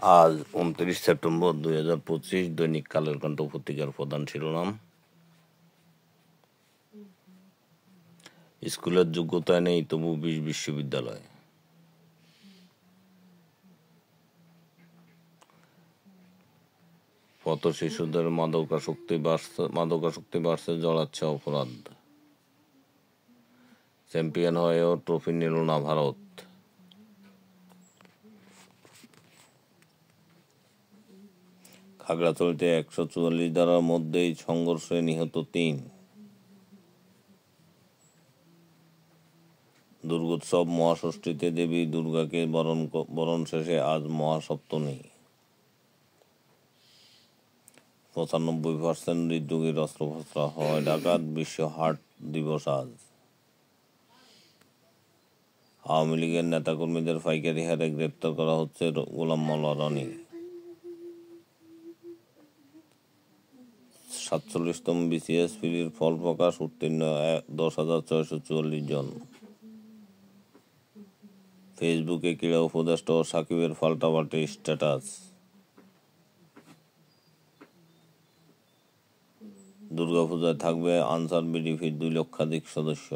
আজ 29 সেপ্টেম্বর 2025। দৈনিক কালের কণ্ঠ পত্রিকার প্রধান শিরোনাম: স্কুলের যোগ্যতায় নেই তবু 20 বিশ্ববিদ্যালয়। পথ শিশুদের মাদকাসক্তি বাড়ছে, জড়াচ্ছে অপরাধ। চ্যাম্পিয়ন হয়েও ট্রফি নিল না ভারত। খাগড়াছড়িতে 144 ধারার মধ্যেই সংঘর্ষে নিহত 3। দুর্গোৎসব মহাষষ্ঠীতে দেবী দুর্গাকে বরণ শেষে আজ মহাসপ্তমী। 95% হৃদরোগীর অস্ত্রোপচার হয় ঢাকায়। বিশ্ব হার্ট দিবস আজ। আওয়ামী লীগের নেতাকর্মীদের পাইকারি হারে গ্রেপ্তার করা হচ্ছে, গোলাম মাওলা রনি। 47তম বিসিএস প্রিলির ফল প্রকাশ, উত্তীর্ণ 10,644 জন। ফেসবুকে ক্রীড়া উপদেষ্টা ও সাকিবের পাল্টাপাল্টি স্ট্যাটাস। দুর্গাপূজায় থাকবে আনসার বিডিপির 2 লক্ষাধিক সদস্য।